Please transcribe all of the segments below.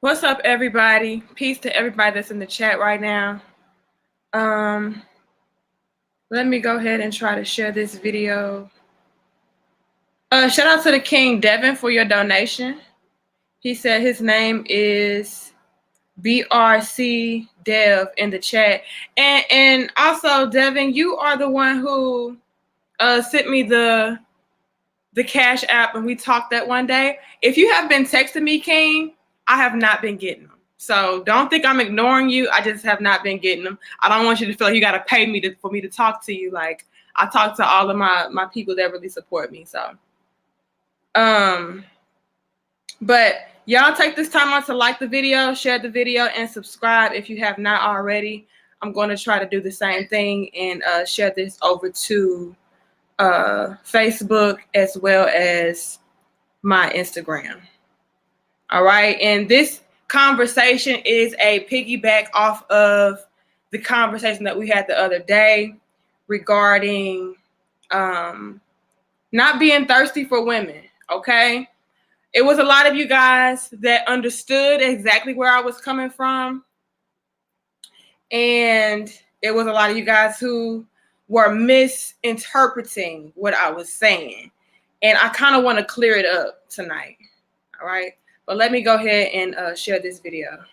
What's up, everybody? Peace to everybody that's in the chat right now. Um, Let me go ahead and try to share this video. Shout out to the King Devin for your donation. He said his name is BRC Dev in the chat. And also, Devin, you are the one who sent me the Cash App and we talked that one day. If you have been texting me, King, I have not been getting them. So don't think I'm ignoring you. I just have not been getting them. I don't want you to feel like you got to pay me for me to talk to you. Like, I talk to all of my people that really support me. So, but y'all take this time out to like the video, share the video, and subscribe if you have not already. I'm going to try to do the same thing and share this over to Facebook as well as my Instagram. All right. And this conversation is a piggyback off of the conversation that we had the other day regarding not being thirsty for women. Okay. It was a lot of you guys that understood exactly where I was coming from. And it was a lot of you guys who were misinterpreting what I was saying. And I kind of want to clear it up tonight. All right. But let me go ahead and share this video.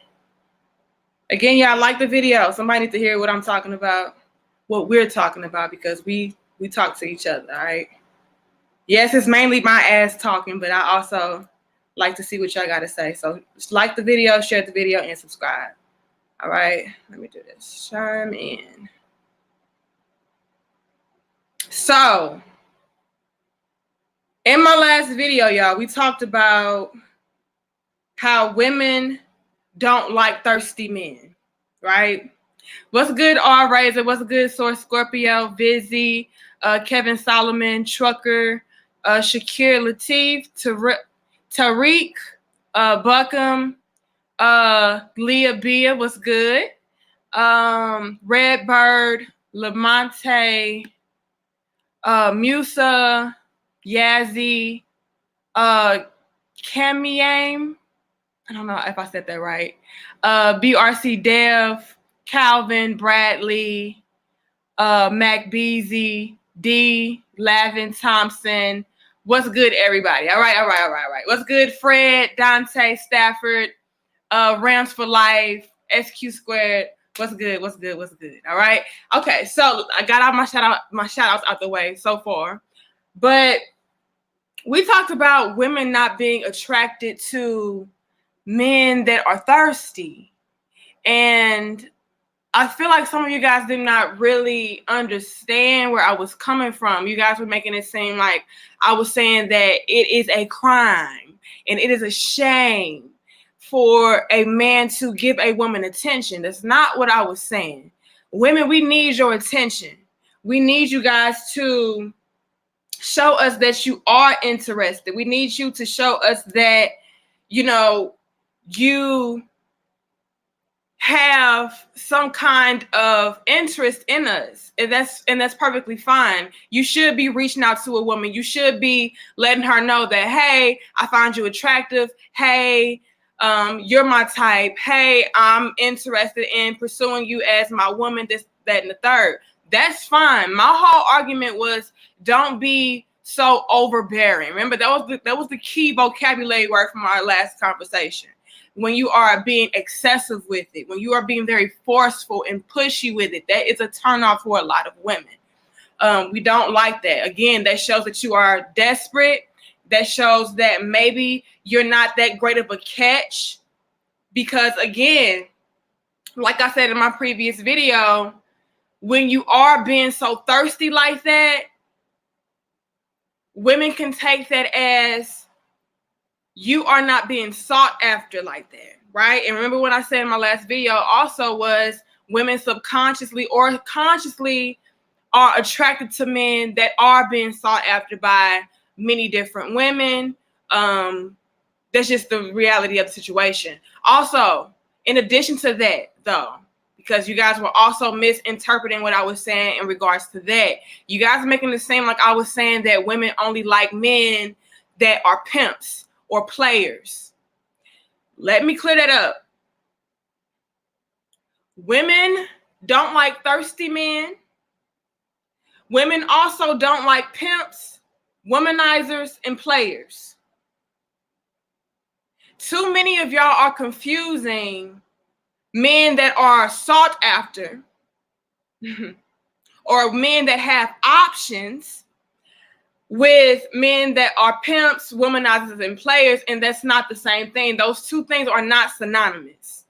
Again, y'all like the video. Somebody needs to hear what I'm talking about, what we're talking about, because we talk to each other, all right? Yes, it's mainly my ass talking, but I also like to see what y'all got to say. So just like the video, share the video, and subscribe. All right, let me do this. Chime in. So in my last video, y'all, we talked about how women don't like thirsty men, right? What's good, R Razor? What's good, Source Scorpio, Vizzy, Kevin Solomon, Trucker, Shakir Latif, Tariq, Buckham, Leah Bia, what's good? Redbird, Lamonte, Musa, Yazzie, Camiame, I don't know if I said that right. BRC Dev, Calvin, Bradley, Mac Beasy, D, Lavin Thompson. What's good, everybody? All right. What's good, Fred, Dante, Stafford, Rams for Life, SQ Squared. What's good? All right. Okay, so I got all my shout outs out the way so far. But we talked about women not being attracted to men that are thirsty. And I feel like some of you guys did not really understand where I was coming from. You guys were making it seem like I was saying that it is a crime and it is a shame for a man to give a woman attention. That's not what I was saying. Women, we need your attention. We need you guys to show us that you are interested. We need you to show us that, you have some kind of interest in us, and that's perfectly fine. You should be reaching out to a woman. You should be letting her know that, hey, I find you attractive. Hey, you're my type. Hey, I'm interested in pursuing you as my woman, this, that, and the third. That's fine. My whole argument was don't be so overbearing. Remember, that was the key vocabulary word from our last conversation. When you are being excessive with it, when you are being very forceful and pushy with it, that is a turnoff for a lot of women. We don't like that. Again, that shows that you are desperate. That shows that maybe you're not that great of a catch. Because again, like I said in my previous video, when you are being so thirsty like that, women can take that as you are not being sought after like that, right? And remember what I said in my last video also was women subconsciously or consciously are attracted to men that are being sought after by many different women. That's just the reality of the situation. Also, in addition to that, though, because you guys were also misinterpreting what I was saying in regards to that, you guys are making it seem like I was saying that women only like men that are pimps or players. Let me clear that up. Women don't like thirsty men. Women also don't like pimps, womanizers, and players. Too many of y'all are confusing men that are sought after or men that have options with men that are pimps, womanizers, and players, and that's not the same thing. Those two things are not synonymous.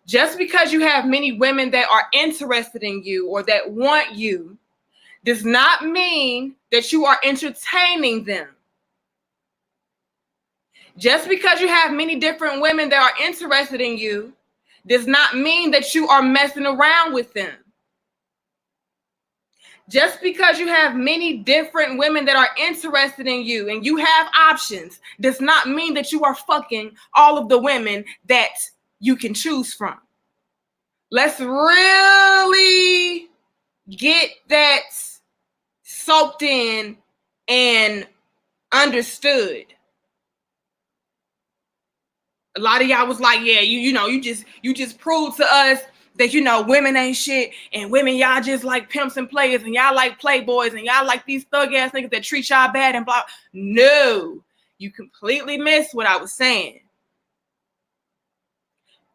Just because you have many women that are interested in you or that want you does not mean that you are entertaining them. Just because you have many different women that are interested in you does not mean that you are messing around with them. Just because you have many different women that are interested in you and you have options does not mean that you are fucking all of the women that you can choose from. Let's really get that soaked in and understood. A lot of y'all was like, yeah, you just proved to us that, women ain't shit, and women, y'all just like pimps and players, and y'all like playboys, and y'all like these thug ass niggas that treat y'all bad and blah. No, you completely missed what I was saying.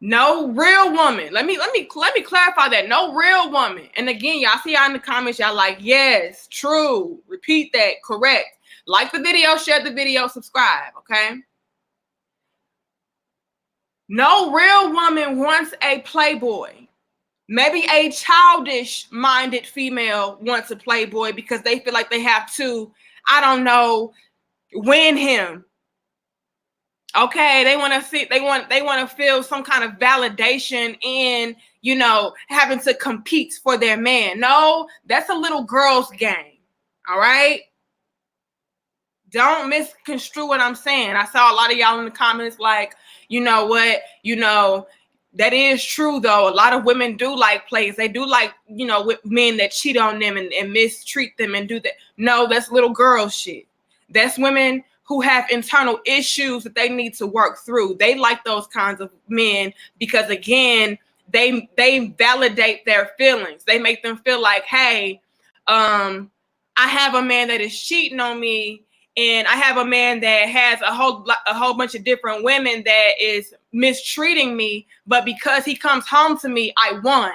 No real woman. Let me clarify that. No real woman. And again, y'all see y'all in the comments, y'all like, yes, true. Repeat that, correct. Like the video, share the video, subscribe, okay? No real woman wants a playboy. Maybe a childish-minded female wants a playboy because they feel like they have to, I don't know, win him. Okay, they want to see, they want to feel some kind of validation in, having to compete for their man. No, that's a little girl's game. All right? Don't misconstrue what I'm saying. I saw a lot of y'all in the comments like, you know what, that is true though. A lot of women do like players. They do like, with men that cheat on them and mistreat them and do that. No, that's little girl shit. That's women who have internal issues that they need to work through. They like those kinds of men because again, they validate their feelings. They make them feel like, hey, I have a man that is cheating on me, and I have a man that has a whole bunch of different women that is mistreating me, but because he comes home to me, I won.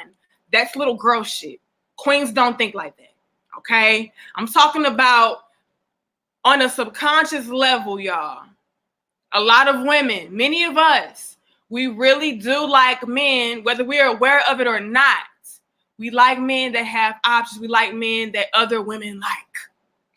That's little girl shit. Queens don't think like that, okay? I'm talking about on a subconscious level, y'all. A lot of women, many of us, we really do like men, whether we're aware of it or not. We like men that have options. We like men that other women like.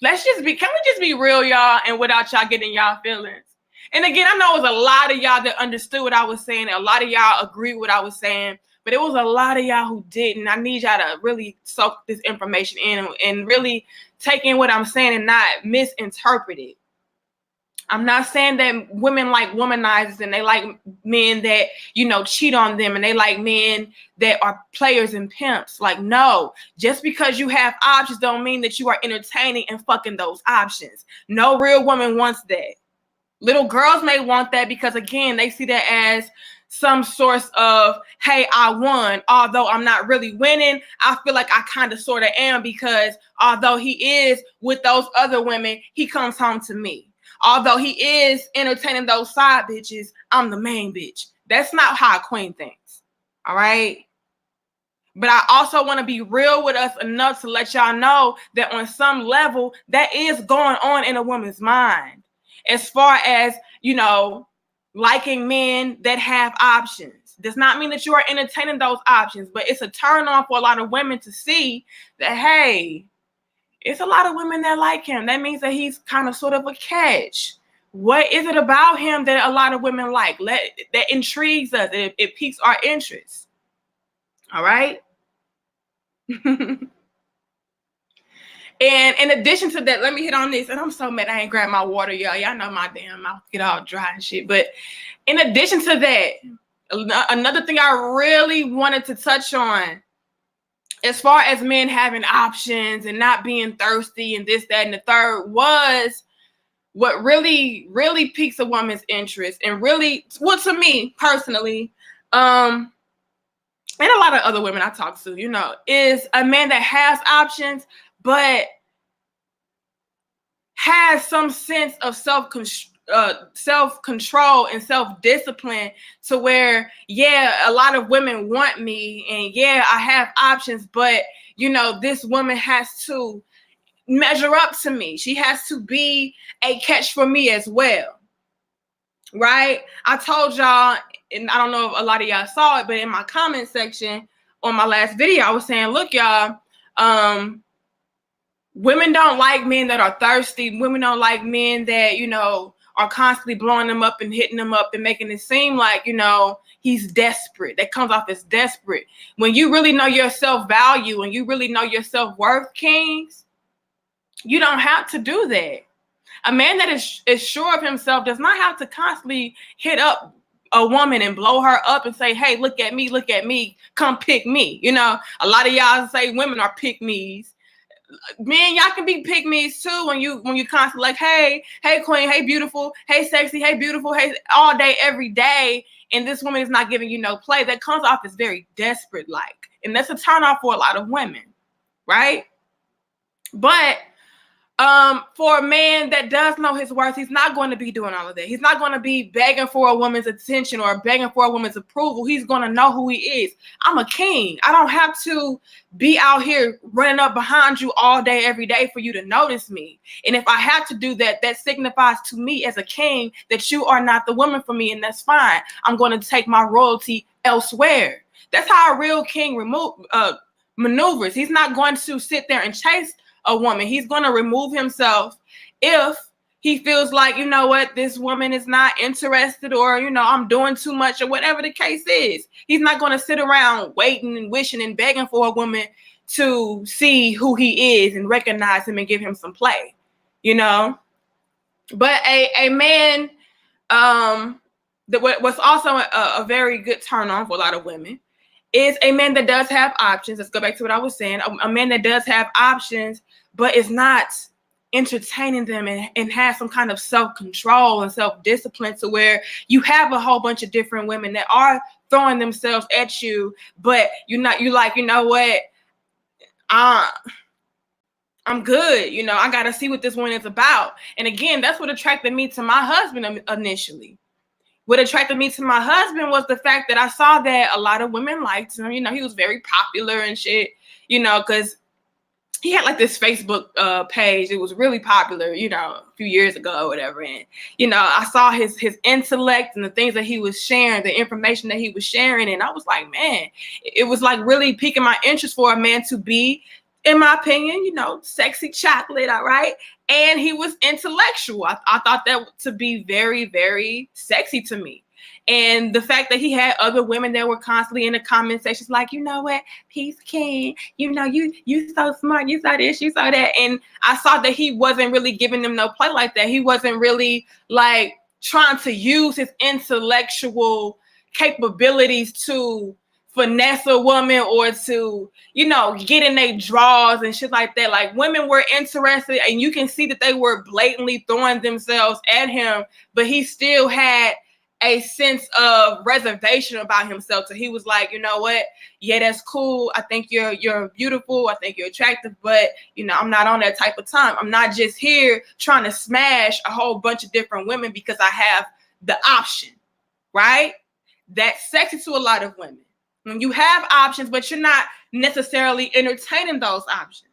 Can we just be real, y'all, and without y'all getting y'all feelings? And again, I know it was a lot of y'all that understood what I was saying. A lot of y'all agreed with what I was saying, but it was a lot of y'all who didn't. I need y'all to really soak this information in and really take in what I'm saying and not misinterpret it. I'm not saying that women like womanizers and they like men that, cheat on them and they like men that are players and pimps. Like, no, just because you have options don't mean that you are entertaining and fucking those options. No real woman wants that. Little girls may want that because, again, they see that as some source of, hey, I won. Although I'm not really winning, I feel like I kind of sort of am because although he is with those other women, he comes home to me. Although he is entertaining those side bitches, I'm the main bitch. That's not how a queen thinks. All right? But I also want to be real with us enough to let y'all know that on some level, that is going on in a woman's mind. As far as, liking men that have options. Does not mean that you are entertaining those options, but it's a turn on for a lot of women to see that, hey, it's a lot of women that like him. That means that he's kind of sort of a catch. What is it about him that a lot of women like? That intrigues us. It piques our interest. All right? And in addition to that, let me hit on this. And I'm so mad I ain't grabbed my water, y'all. Y'all know my damn mouth get all dry and shit. But in addition to that, another thing I really wanted to touch on, as far as men having options and not being thirsty and this, that, and the third, was what really, really piques a woman's interest, and really, well, to me personally, and a lot of other women I talk to, you know, is a man that has options, but has some sense of self-control and self-discipline, to where, yeah, a lot of women want me, and yeah, I have options, but you know, this woman has to measure up to me. She has to be a catch for me as well, right? I told y'all, and I don't know if a lot of y'all saw it, but in my comment section on my last video, I was saying, look, y'all, women don't like men that are thirsty. Women don't like men that, you know, are constantly blowing them up and hitting them up and making it seem like, you know, he's desperate. That comes off as desperate. When you really know your self-value and you really know your self-worth, kings, you don't have to do that. A man that is sure of himself does not have to constantly hit up a woman and blow her up and say, hey, look at me, come pick me. You know, a lot of y'all say women are pick-me's. Men, y'all can be pick-me's too when you constantly like, hey queen, hey beautiful, hey sexy, hey beautiful, hey, all day, every day, and this woman is not giving you no play. That comes off as very desperate like, and that's a turn off for a lot of women, right? But for a man that does know his worth, he's not going to be doing all of that. He's not going to be begging for a woman's attention or begging for a woman's approval. He's going to know who he is. I'm a king. I don't have to be out here running up behind you all day, every day for you to notice me. And if I have to do that, that signifies to me as a king that you are not the woman for me, and that's fine. I'm going to take my royalty elsewhere. That's how a real king maneuvers. He's not going to sit there and chase a woman. He's going to remove himself if he feels like, you know what, this woman is not interested, or, you know, I'm doing too much, or whatever the case is. He's not going to sit around waiting and wishing and begging for a woman to see who he is and recognize him and give him some play, you know. But a man, that what's also a very good turn on for a lot of women is a man that does have options. Let's go back to what I was saying. A man that does have options, but is not entertaining them and has some kind of self-control and self-discipline, to where you have a whole bunch of different women that are throwing themselves at you, but you like, you know what, I'm good. You know, I got to see what this one is about. And again, that's what attracted me to my husband initially. What attracted me to my husband was the fact that I saw that a lot of women liked him. You know, he was very popular and shit, you know, because he had like this Facebook page. It was really popular, you know, a few years ago or whatever. And, you know, I saw his intellect and the things that he was sharing, the information that he was sharing. And I was like, man, it was like really piquing my interest for a man to be, in my opinion, you know, sexy chocolate, all right? And he was intellectual. I thought that to be very, very sexy to me. And the fact that he had other women that were constantly in the comment sections like, you know what, peace king, you know, you so smart, you saw this, you saw that. And I saw that he wasn't really giving them no play like that. He wasn't really like trying to use his intellectual capabilities to finesse a woman or to, you know, get in their drawers and shit like that. Like, women were interested, and you can see that they were blatantly throwing themselves at him, but he still had a sense of reservation about himself. So he was like, you know what? Yeah, that's cool. I think you're beautiful. I think you're attractive, but you know, I'm not on that type of time. I'm not just here trying to smash a whole bunch of different women because I have the option, right? That's sexy to a lot of women. When you have options, but you're not necessarily entertaining those options.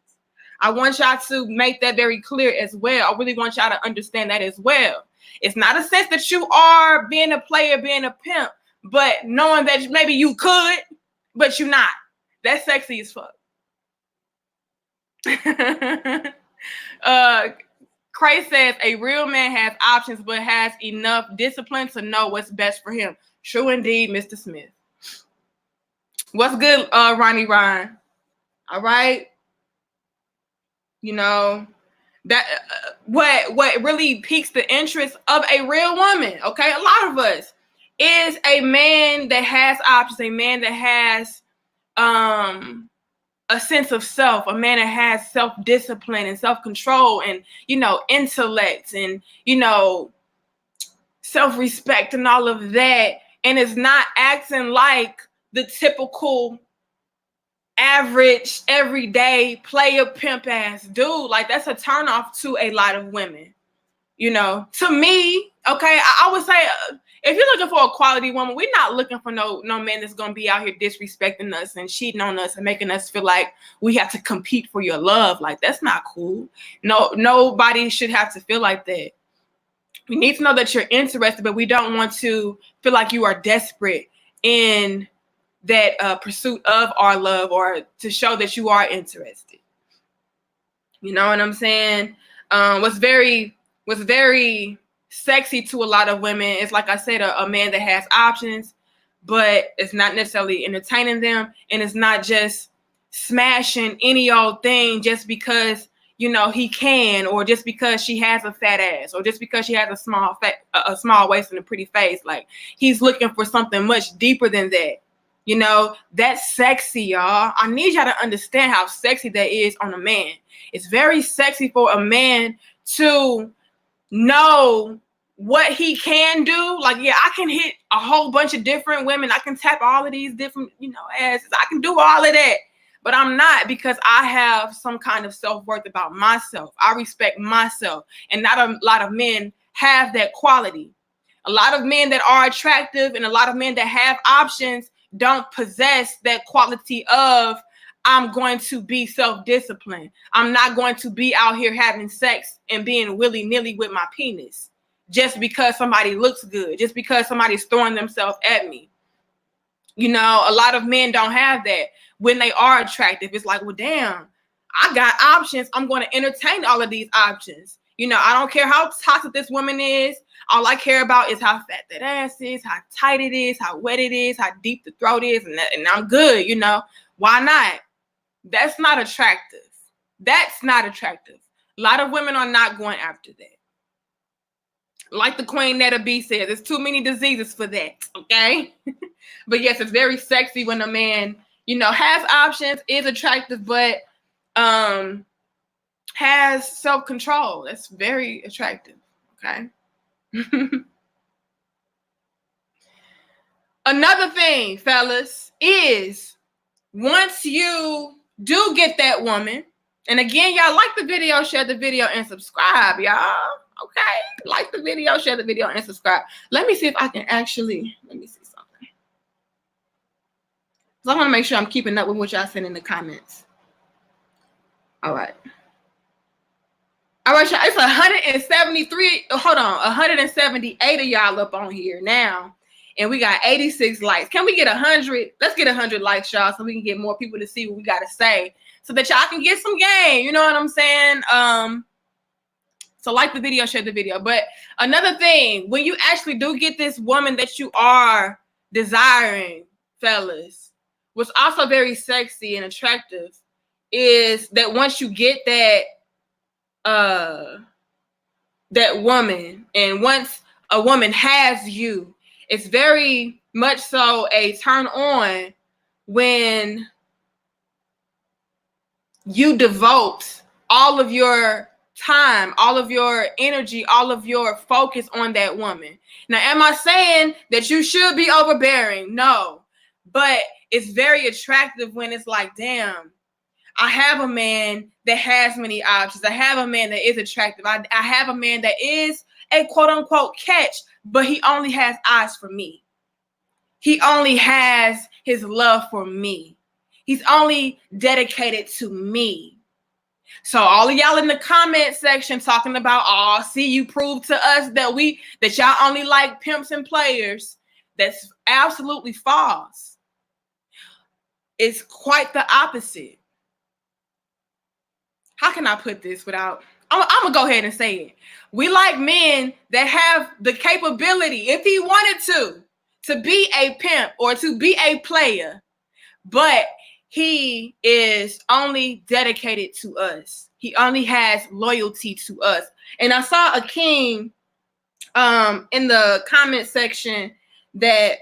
I want y'all to make that very clear as well. I really want y'all to understand that as well. It's not a sense that you are being a player, being a pimp, but knowing that maybe you could, but you're not. That's sexy as fuck. Cray says a real man has options, but has enough discipline to know what's best for him. True indeed, Mr. Smith. What's good, Ronnie Ryan? All right. You know, that what really piques the interest of a real woman, okay, a lot of us, is a man that has options, a man that has a a sense of self, a man that has self-discipline and self-control and, intellect and, self-respect and all of that, and is not acting like the typical average, everyday player pimp ass dude. Like, that's a turnoff to a lot of women. To me, okay, I would say if you're looking for a quality woman, we're not looking for no man that's gonna be out here disrespecting us and cheating on us and making us feel like we have to compete for your love. Like, that's not cool. No, nobody should have to feel like that. We need to know that you're interested, but we don't want to feel like you are desperate in that pursuit of our love, or to show that you are interested. You know what I'm saying? What's very sexy to a lot of women is, like I said, a man that has options, but it's not necessarily entertaining them, and it's not just smashing any old thing just because he can, or just because she has a fat ass, or just because she has a small waist and a pretty face. Like, he's looking for something much deeper than that. That's sexy, y'all. I need y'all to understand how sexy that is on a man. It's very sexy for a man to know what he can do. Like, yeah, I can hit a whole bunch of different women. I can tap all of these different, asses. I can do all of that. But I'm not, because I have some kind of self-worth about myself. I respect myself. And not a lot of men have that quality. A lot of men that are attractive and a lot of men that have options don't possess that quality of, I'm going to be self-disciplined. I'm not going to be out here having sex and being willy-nilly with my penis just because somebody looks good, just because somebody's throwing themselves at me. A lot of men don't have that. When they are attractive, it's like, well, damn, I got options. I'm going to entertain all of these options. I don't care how toxic this woman is. All I care about is how fat that ass is, how tight it is, how wet it is, how deep the throat is, and I'm good. Why not? That's not attractive. That's not attractive. A lot of women are not going after that. Like the Queen Netta B says, there's too many diseases for that, okay? But yes, it's very sexy when a man, has options, is attractive, but has self-control. That's very attractive, okay? Another thing, fellas, is once you do get that woman, and again, y'all, like the video, share the video, and subscribe, y'all. Okay? Like the video, share the video, and subscribe. Let me see if I can actually, let me see something. So I want to make sure I'm keeping up with what y'all send in the comments. All right. All right, y'all. It's 173. Hold on. 178 of y'all up on here now. And we got 86 likes. Can we get 100? Let's get 100 likes, y'all, so we can get more people to see what we got to say, so that y'all can get some game. You know what I'm saying? So like the video, share the video. But another thing, when you actually do get this woman that you are desiring, fellas, what's also very sexy and attractive is that once you get that woman, and once a woman has you, it's very much so a turn on when you devote all of your time, all of your energy, all of your focus on that woman. Now, am I saying that you should be overbearing? No, but it's very attractive when it's like, damn, I have a man that has many options. I have a man that is attractive. I have a man that is a quote unquote catch, but he only has eyes for me. He only has his love for me. He's only dedicated to me. So all of y'all in the comment section talking about, oh, see, you proved to us that y'all only like pimps and players. That's absolutely false. It's quite the opposite. How can I put this without, I'm going to go ahead and say it. We like men that have the capability, if he wanted to be a pimp or to be a player, but he is only dedicated to us. He only has loyalty to us. And I saw a king in the comment section that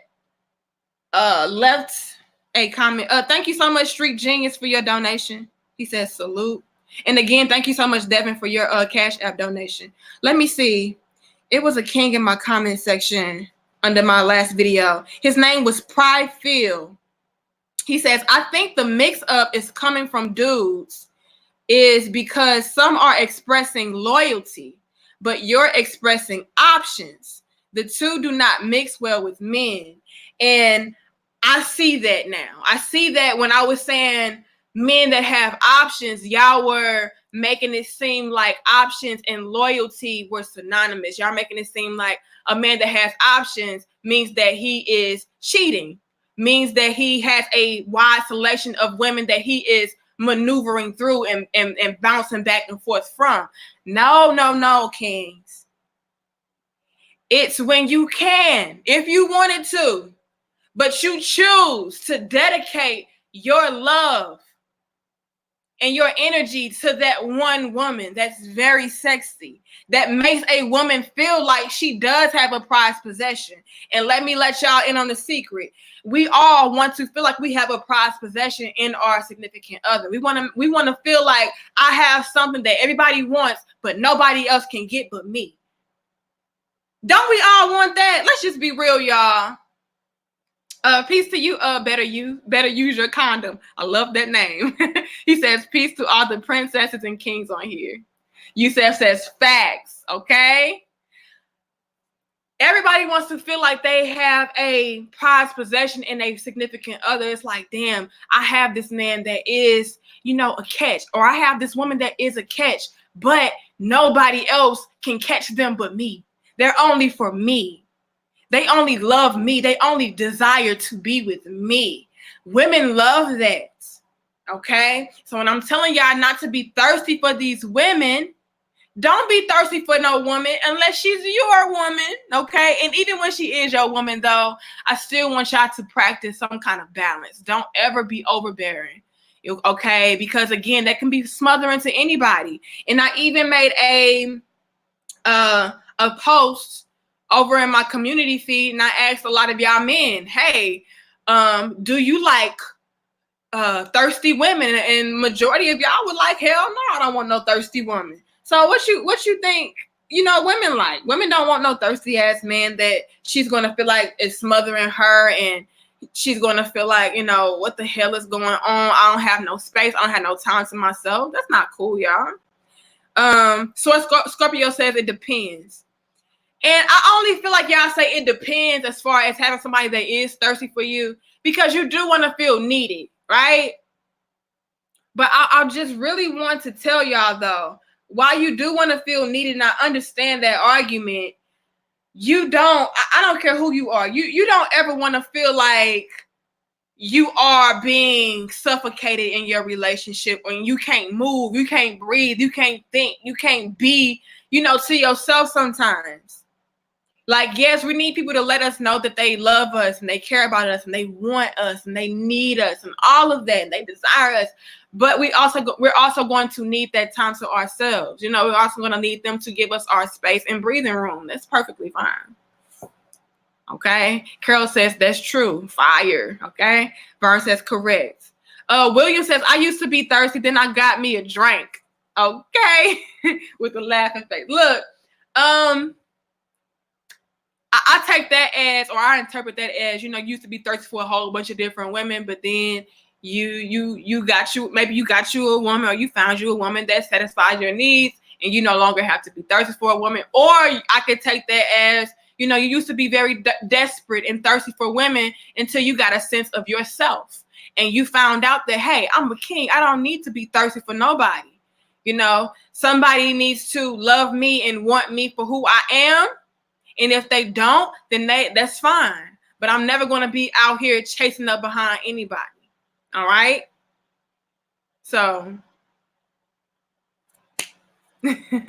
left a comment. Thank you so much, Street Genius, for your donation. He says salute. And again, thank you so much, Devin, for your Cash App donation. Let me see. It was a king in my comment section under my last video. His name was Pride Phil. He says, I think the mix-up is coming from dudes is because some are expressing loyalty, but you're expressing options. The two do not mix well with men. And I see that now. I see that when I was saying men that have options, y'all were making it seem like options and loyalty were synonymous. Y'all making it seem like a man that has options means that he is cheating, means that he has a wide selection of women that he is maneuvering through and bouncing back and forth from. No, kings. It's when you can, if you wanted to, but you choose to dedicate your love and your energy to that one woman that's very sexy, that makes a woman feel like she does have a prized possession. And let me let y'all in on the secret. We all want to feel like we have a prized possession in our significant other. We want to feel like I have something that everybody wants, but nobody else can get but me. Don't we all want that? Let's just be real, y'all. Peace to you, better use your condom. I love that name. He says, peace to all the princesses and kings on here. Yusef says, facts, okay? Everybody wants to feel like they have a prized possession in a significant other. It's like, damn, I have this man that is, a catch, or I have this woman that is a catch, but nobody else can catch them but me. They're only for me. They only love me. They only desire to be with me. Women love that, okay? So when I'm telling y'all not to be thirsty for these women, don't be thirsty for no woman unless she's your woman, okay? And even when she is your woman, though, I still want y'all to practice some kind of balance. Don't ever be overbearing, okay? Because, again, that can be smothering to anybody. And I even made a post over in my community feed, and I asked a lot of y'all men, hey, do you like thirsty women? And majority of y'all were like, hell no, I don't want no thirsty woman. So what you think, women like? Women don't want no thirsty ass man that she's gonna feel like is smothering her, and she's gonna feel like, what the hell is going on? I don't have no space, I don't have no time to myself. That's not cool, y'all. So Scorpio says it depends. And I only feel like y'all say it depends as far as having somebody that is thirsty for you, because you do want to feel needed, right? But I just really want to tell y'all, though, while you do want to feel needed, and I understand that argument, I don't care who you are. You don't ever want to feel like you are being suffocated in your relationship when you can't move, you can't breathe, you can't think, you can't be, to yourself sometimes. Like, yes, we need people to let us know that they love us and they care about us and they want us and they need us and all of that, and they desire us. But we're also going to need that time to ourselves. We're also going to need them to give us our space and breathing room. That's perfectly fine. Okay. Carol says that's true. Fire. Okay. Vern says correct. William says, I used to be thirsty, then I got me a drink. Okay. With a laughing face. Look, I take that as, or I interpret that as, you used to be thirsty for a whole bunch of different women, but then maybe you got you a woman, or you found you a woman that satisfies your needs, and you no longer have to be thirsty for a woman. Or I could take that as, you used to be very desperate and thirsty for women until you got a sense of yourself, and you found out that, hey, I'm a king. I don't need to be thirsty for nobody. Somebody needs to love me and want me for who I am. And if they don't, then that's fine. But I'm never going to be out here chasing up behind anybody. All right? So. Okay,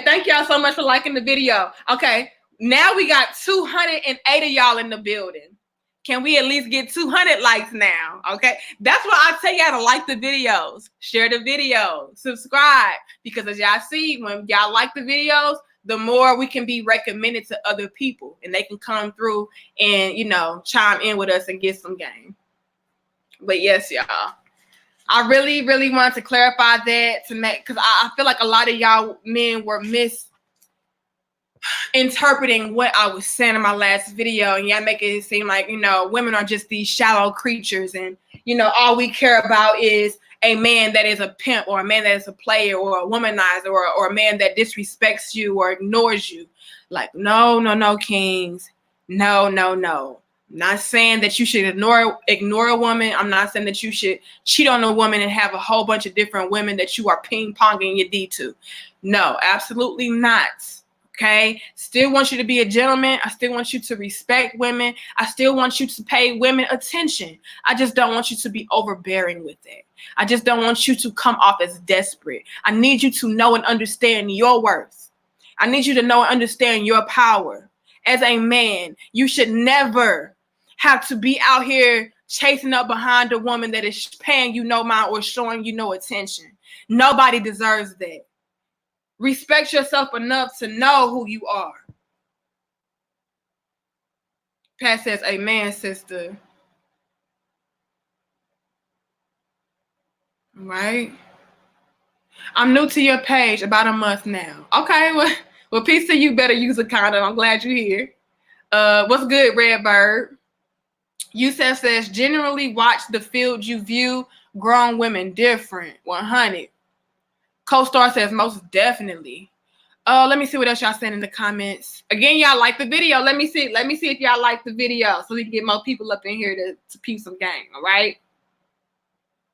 thank y'all so much for liking the video. Okay, now we got 208 of y'all in the building. Can we at least get 200 likes now? Okay, that's why I tell y'all to like the videos, share the video, subscribe, because as y'all see, when y'all like the videos, the more we can be recommended to other people and they can come through and, you know, chime in with us and get some game. But yes, y'all, I really, really wanted to clarify that to make, because I feel like a lot of y'all men were misinterpreting what I was saying in my last video, and y'all making it seem like, you know, women are just these shallow creatures, and, you know, all we care about is a man that is a pimp, or a man that is a player, or a womanizer, or a man that disrespects you or ignores you. Like, no, kings. No. I'm not saying that you should ignore a woman. I'm not saying that you should cheat on a woman and have a whole bunch of different women that you are ping-ponging your D to. No, absolutely not. Okay? Still want you to be a gentleman. I still want you to respect women. I still want you to pay women attention. I just don't want you to be overbearing with it. I just don't want you to come off as desperate. I need you to know and understand your worth. I need you to know and understand your power. As a man, you should never have to be out here chasing up behind a woman that is paying you no mind or showing you no attention. Nobody deserves that. Respect yourself enough to know who you are. Pat says, amen, sister. Right? I'm new to your page, about a month now. Okay, well, peace to you. Better use a condom. I'm glad you're here. What's good, Redbird? Yusef says, generally watch the field you view grown women different. 100. Co-star says, most definitely. Let me see what else y'all saying in the comments. Again, y'all like the video. Let me see if y'all like the video so we can get more people up in here to peep some game. All right.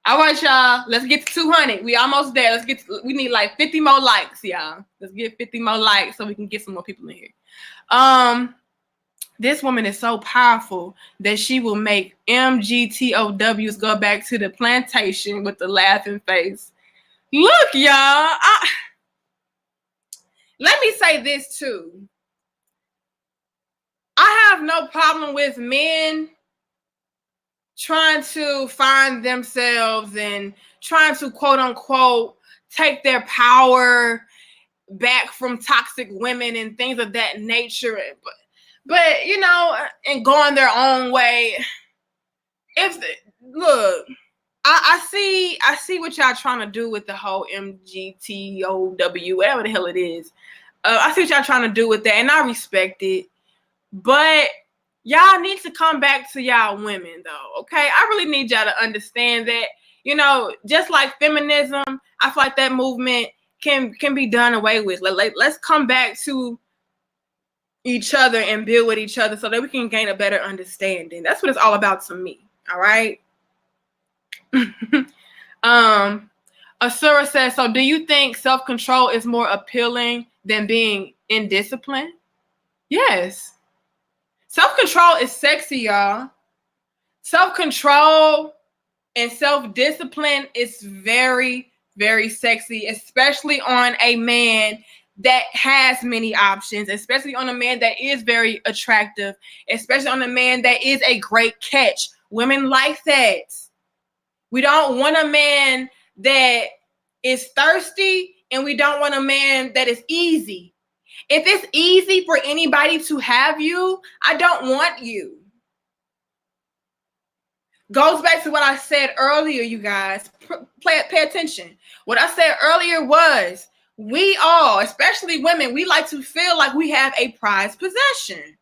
All right, y'all. Let's get to 200. We almost there. We need like 50 more likes, y'all. Let's get 50 more likes so we can get some more people in here. This woman is so powerful that she will make MGTOWs go back to the plantation with the laughing face. Look, y'all. Let me say this too. I have no problem with men trying to find themselves and trying to, quote unquote, take their power back from toxic women and things of that nature. But you know, and going their own way. Look, I see what y'all trying to do with the whole MGTOW, whatever the hell it is. I see what y'all trying to do with that, and I respect it. But y'all need to come back to y'all women, though, okay? I really need y'all to understand that, you know, just like feminism, I feel like that movement can be done away with. Let's come back to each other and build with each other so that we can gain a better understanding. That's what it's all about to me, all right? Asura says, so do you think self-control is more appealing than being indisciplined? Yes. Self-control is sexy, y'all. Self-control and self-discipline is very, very sexy, especially on a man that has many options, especially on a man that is very attractive, especially on a man that is a great catch. Women like that. We don't want a man that is thirsty, and we don't want a man that is easy. If it's easy for anybody to have you, I don't want you. Goes back to what I said earlier, you guys. Pay attention. What I said earlier was, we all, especially women, we like to feel like we have a prized possession.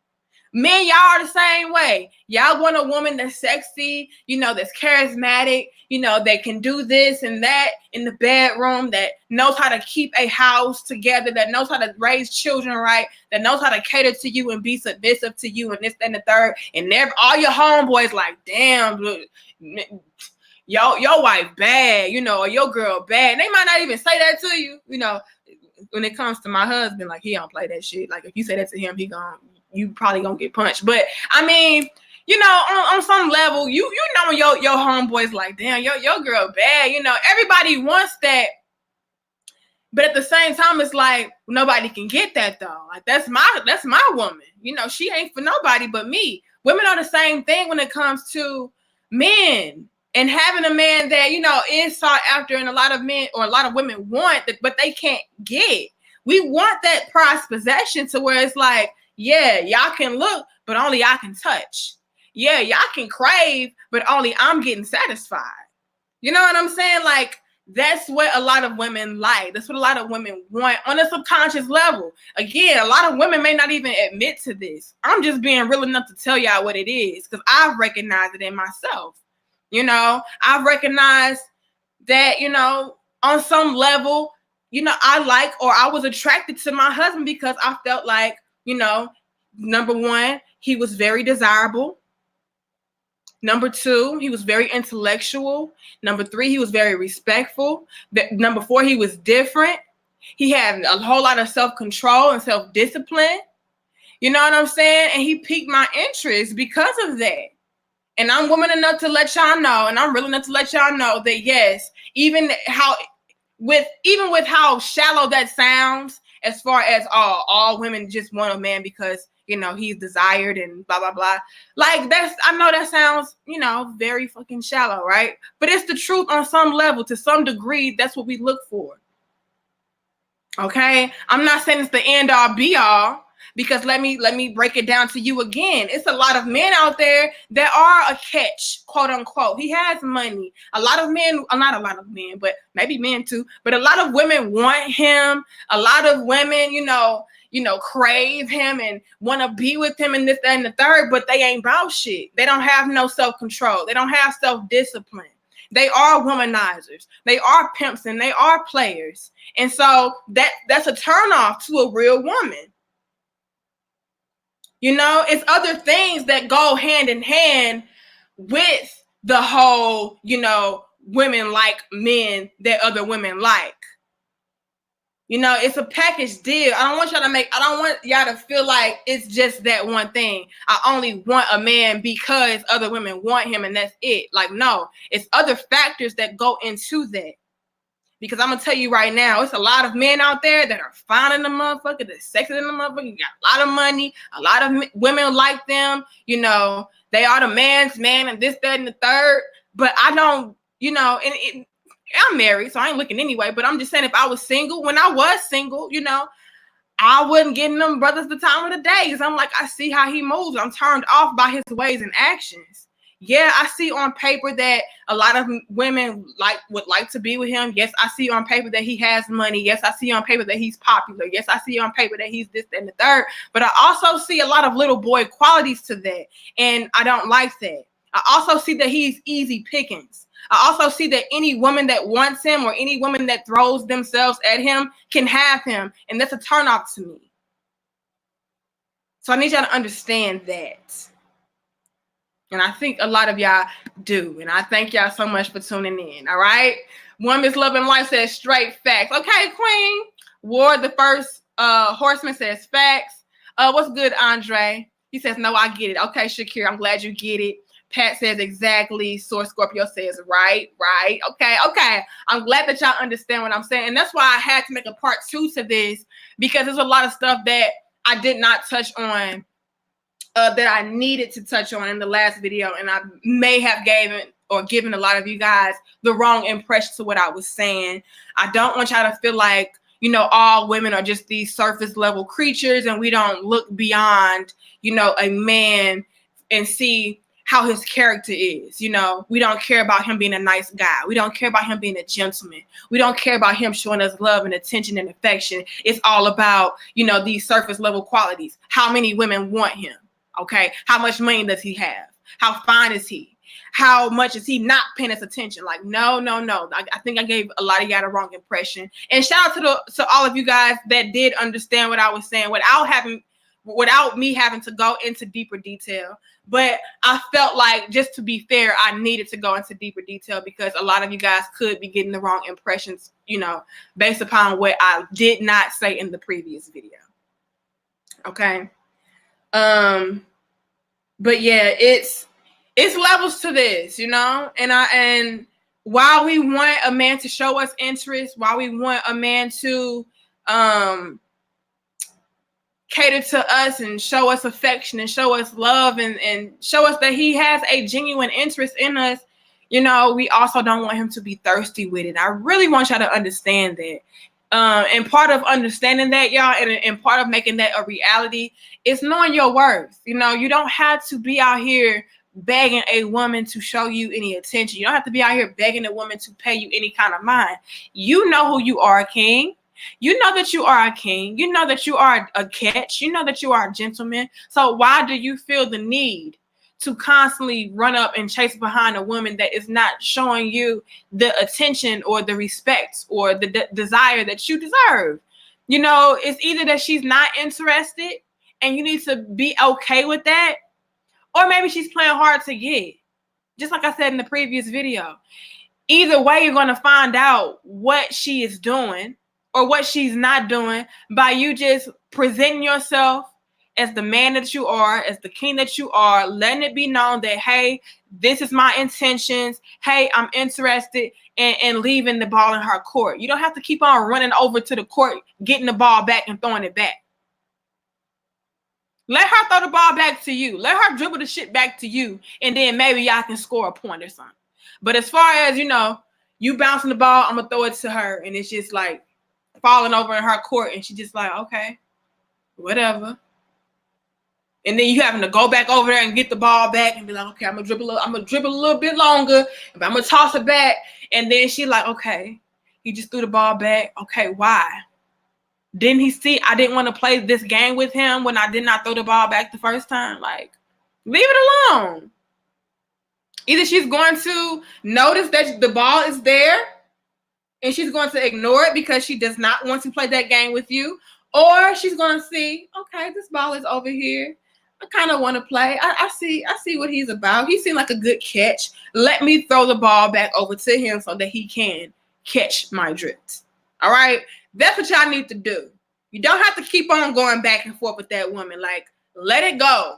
Men, y'all are the same way. Y'all want a woman that's sexy, you know, that's charismatic, you know, that can do this and that in the bedroom, that knows how to keep a house together, that knows how to raise children right, that knows how to cater to you and be submissive to you and this, that, and the third. And all your homeboys like, damn, your wife bad, you know, or your girl bad. And they might not even say that to you, you know. When it comes to my husband, like, he don't play that shit. Like, if you say that to him, you probably gonna get punched. But I mean, you know, on some level, you know, your homeboy's like, damn, your girl bad. You know, everybody wants that, but at the same time, it's like nobody can get that though. Like, that's my woman. You know, she ain't for nobody but me. Women are the same thing when it comes to men. And having a man that, you know, is sought after, and a lot of men or a lot of women want, but they can't get. We want that prized possession to where it's like, yeah, y'all can look, but only I can touch. Yeah, y'all can crave, but only I'm getting satisfied. You know what I'm saying? Like, that's what a lot of women like. That's what a lot of women want on a subconscious level. Again, a lot of women may not even admit to this. I'm just being real enough to tell y'all what it is because I've recognized it in myself. You know, I've recognized that, you know, on some level, you know, I like or I was attracted to my husband because I felt like, you know, number one, he was very desirable. Number two, he was very intellectual. Number three, he was very respectful. Number four, he was different. He had a whole lot of self-control and self-discipline. You know what I'm saying? And he piqued my interest because of that. And I'm woman enough to let y'all know, and I'm real enough to let y'all know that yes, even with how shallow that sounds, as far as all women just want a man because, you know, he's desired and blah blah blah. Like, I know that sounds, you know, very fucking shallow, right? But it's the truth on some level. To some degree, that's what we look for. Okay, I'm not saying it's the end all be all. Because let me break it down to you again. It's a lot of men out there that are a catch, quote unquote. He has money. A lot of men, not a lot of men, but maybe men too. But a lot of women want him. A lot of women, you know, crave him and want to be with him and this, that, and the third. But they ain't about shit. They don't have no self-control. They don't have self-discipline. They are womanizers. They are pimps and they are players. And so that's a turnoff to a real woman. You know, it's other things that go hand in hand with the whole, you know, women like men that other women like. You know, it's a package deal. I don't want y'all to feel like it's just that one thing. I only want a man because other women want him and that's it. Like, no, it's other factors that go into that. Because I'm going to tell you right now, it's a lot of men out there that are fine in the motherfucker, that's sexy in the motherfucker, got a lot of money, a lot of women like them, you know, they are the man's man and this, that, and the third. But I don't, you know, and I'm married, so I ain't looking anyway. But I'm just saying, if I was single, when I was single, you know, I wouldn't give them brothers the time of the day. Because I'm like, I see how he moves. I'm turned off by his ways and actions. Yeah, I see on paper that a lot of women would like to be with him. Yes, I see on paper that he has money. Yes, I see on paper that he's popular. Yes, I see on paper that he's this, that, and the third. But I also see a lot of little boy qualities to that. And I don't like that. I also see that he's easy pickings. I also see that any woman that wants him or any woman that throws themselves at him can have him. And that's a turnoff to me. So I need y'all to understand that. And I think a lot of y'all do. And I thank y'all so much for tuning in. All right. Woman's Love and Life says straight facts. Okay, Queen. Ward, the first horseman, says facts. What's good, Andre? He says, no, I get it. Okay, Shakir, I'm glad you get it. Pat says exactly. Source Scorpio says right. Okay. I'm glad that y'all understand what I'm saying. And that's why I had to make a part 2 to this, because there's a lot of stuff that I did not touch on that I needed to touch on in the last video, and I may have given a lot of you guys the wrong impression to what I was saying. I don't want y'all to feel like, you know, all women are just these surface level creatures and we don't look beyond, you know, a man and see how his character is. You know, we don't care about him being a nice guy. We don't care about him being a gentleman. We don't care about him showing us love and attention and affection. It's all about, you know, these surface level qualities. How many women want him? Okay, how much money does he have? How fine is he? How much is he not paying us attention? Like, no. I think I gave a lot of y'all the wrong impression. And shout out to all of you guys that did understand what I was saying without me having to go into deeper detail. But I felt like, just to be fair, I needed to go into deeper detail because a lot of you guys could be getting the wrong impressions, you know, based upon what I did not say in the previous video. Okay. But yeah, it's levels to this, you know, and while we want a man to show us interest, while we want a man to cater to us and show us affection and show us love and show us that he has a genuine interest in us, you know, we also don't want him to be thirsty with it. I really want y'all to understand that. And part of understanding that, y'all, and part of making that a reality is knowing your worth. You know, you don't have to be out here begging a woman to show you any attention. You don't have to be out here begging a woman to pay you any kind of mind. You know who you are, king. You know that you are a king. You know that you are a catch. You know that you are a gentleman. So why do you feel the need to constantly run up and chase behind a woman that is not showing you the attention or the respect or the desire that you deserve? You know, it's either that she's not interested and you need to be okay with that, or maybe she's playing hard to get. Just like I said in the previous video. Either way, you're going to find out what she is doing or what she's not doing by you just presenting yourself as the man that you are, as the king that you are, letting it be known that, hey, this is my intentions. Hey, I'm interested, and leaving the ball in her court. You don't have to keep on running over to the court, getting the ball back and throwing it back. Let her throw the ball back to you. Let her dribble the shit back to you, and then maybe y'all can score a point or something. But as far as, you know, you bouncing the ball, I'm going to throw it to her, and it's just like falling over in her court, and she's just like, okay, whatever. And then you having to go back over there and get the ball back and be like, okay, I'm gonna dribble a little bit longer, but I'm gonna toss it back. And then she like, okay, he just threw the ball back. Okay, why? Didn't he see I didn't want to play this game with him when I did not throw the ball back the first time? Like, leave it alone. Either she's going to notice that the ball is there and she's going to ignore it because she does not want to play that game with you, or she's going to see, okay, this ball is over here. I kind of want to play. I see what he's about. He seemed like a good catch. Let me throw the ball back over to him so that he can catch my drift. All right? That's what y'all need to do. You don't have to keep on going back and forth with that woman. Like, let it go.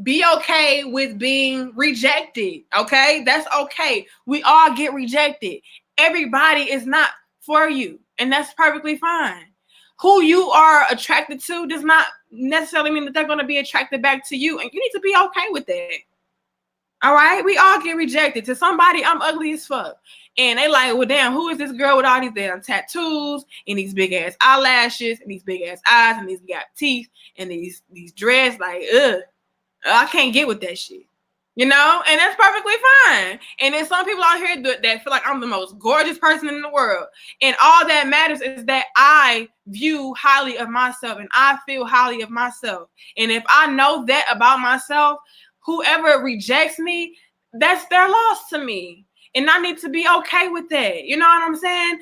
Be okay with being rejected, okay? That's okay. We all get rejected. Everybody is not for you, and that's perfectly fine. Who you are attracted to does not necessarily mean that they're going to be attracted back to you, and you need to be okay with that. All right? We all get rejected. To somebody, I'm ugly as fuck. And they like, well, damn, who is this girl with all these damn tattoos and these big ass eyelashes and these big ass eyes and these gap teeth and these dreads? Like, ugh. I can't get with that shit, you know, and that's perfectly fine. And there's some people out here that feel like I'm the most gorgeous person in the world. And all that matters is that I view highly of myself and I feel highly of myself. And if I know that about myself, whoever rejects me, that's their loss to me. And I need to be okay with that. You know what I'm saying?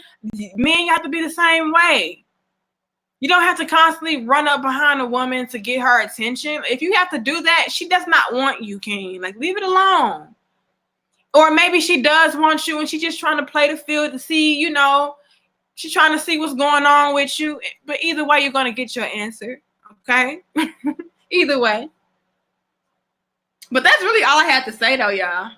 Men, you have to be the same way. You don't have to constantly run up behind a woman to get her attention. If you have to do that, she does not want you, King. Like, leave it alone. Or maybe she does want you and she's just trying to play the field to see, you know, she's trying to see what's going on with you. But either way, you're going to get your answer. Okay? Either way. But that's really all I had to say, though, y'all.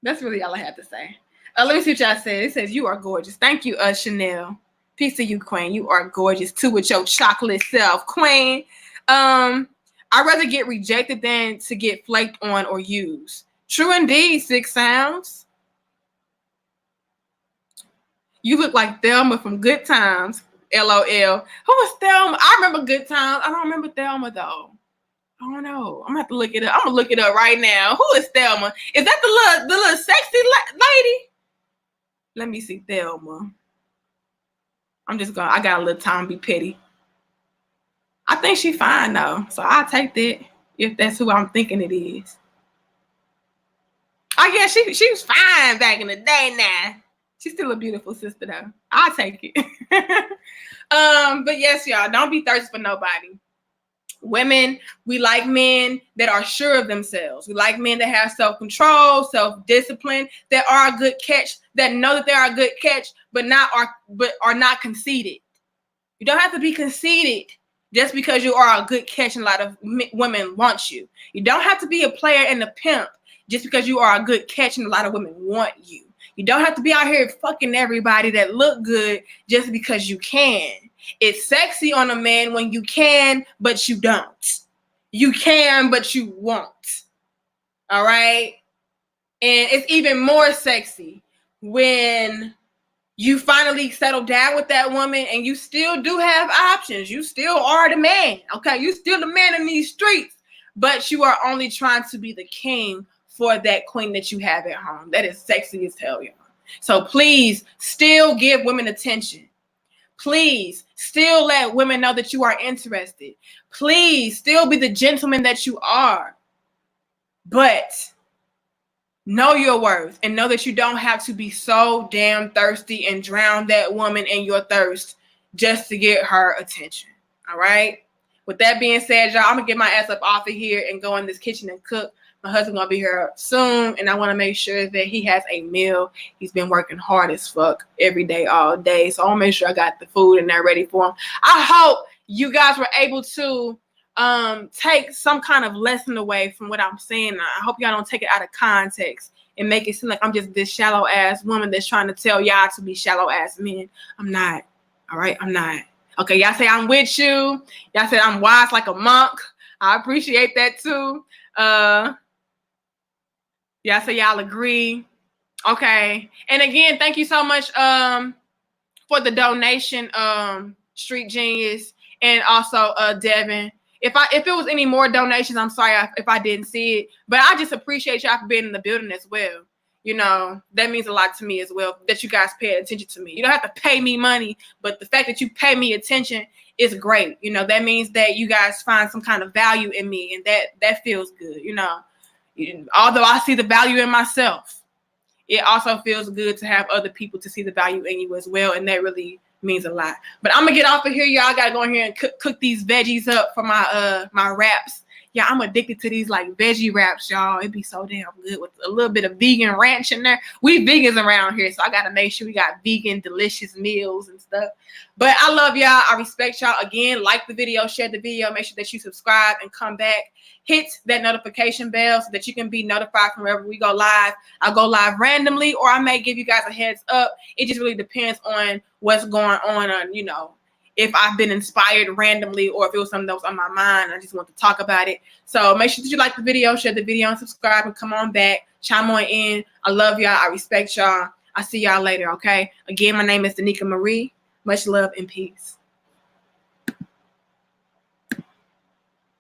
That's really all I had to say. Let me see what y'all said. It says, you are gorgeous. Thank you, Chanel. Peace to you, Queen. You are gorgeous too with your chocolate self, Queen. I'd rather get rejected than to get flaked on or used. True indeed, Six Sounds. You look like Thelma from Good Times. LOL. Who was Thelma? I remember Good Times. I don't remember Thelma though. I don't know. I'm gonna have to look it up. I'm gonna look it up right now. Who is Thelma? Is that the little sexy lady? Let me see Thelma. I got a little time to be petty. I think she's fine though. So I'll take that if that's who I'm thinking it is. Oh yeah, she was fine back in the day now. She's still a beautiful sister though. I'll take it. But yes, y'all, don't be thirsty for nobody. Women, we like men that are sure of themselves. We like men that have self-control, self-discipline, that are a good catch, that know that they are a good catch, but are not conceited. You don't have to be conceited just because you are a good catch and a lot of women want you. You don't have to be a player and a pimp just because you are a good catch and a lot of women want you. You don't have to be out here fucking everybody that look good just because you can. It's sexy on a man when you can, but you don't. You can, but you won't. All right? And it's even more sexy when you finally settle down with that woman and you still do have options. You still are the man, okay? You still the man in these streets, but you are only trying to be the king for that queen that you have at home. That is sexy as hell, y'all. So please still give women attention. Please still let women know that you are interested. Please still be the gentleman that you are. But know your worth and know that you don't have to be so damn thirsty and drown that woman in your thirst just to get her attention. All right? With that being said, y'all, I'm going to get my ass up off of here and go in this kitchen and cook. My husband going to be here soon, and I want to make sure that he has a meal. He's been working hard as fuck every day, all day. So I'll make sure I got the food in there ready for him. I hope you guys were able to take some kind of lesson away from what I'm saying. I hope y'all don't take it out of context and make it seem like I'm just this shallow ass woman that's trying to tell y'all to be shallow ass men. I'm not. All right, I'm not. Okay, y'all say I'm with you. Y'all said I'm wise like a monk. I appreciate that too. Y'all say y'all agree. Okay, and again, thank you so much for the donation, Street Genius, and also Devin. If it was any more donations, I'm sorry if I didn't see it. But I just appreciate y'all for being in the building as well. You know, that means a lot to me as well, that you guys pay attention to me. You don't have to pay me money, but the fact that you pay me attention is great. You know, that means that you guys find some kind of value in me, and that feels good. You know, although I see the value in myself, it also feels good to have other people to see the value in you as well, and that really means a lot. But I'm gonna get off of here, y'all. Gotta go in here and cook these veggies up for my my wraps. Yeah, I'm addicted to these like veggie wraps, y'all. It'd be so damn good with a little bit of vegan ranch in there. We vegans around here, so I gotta make sure we got vegan delicious meals and stuff. But I love y'all. I respect y'all. Again, like the video, share the video, make sure that you subscribe and come back. Hit that notification bell so that you can be notified from wherever we go live. I'll go live randomly, or I may give you guys a heads up. It just really depends on what's going on, you know, if I've been inspired randomly or if it was something that was on my mind. I just want to talk about it. So make sure that you like the video, share the video, and subscribe, and come on back. Chime on in. I love y'all. I respect y'all. I'll see y'all later, okay? Again, my name is Danica Marie. Much love and peace.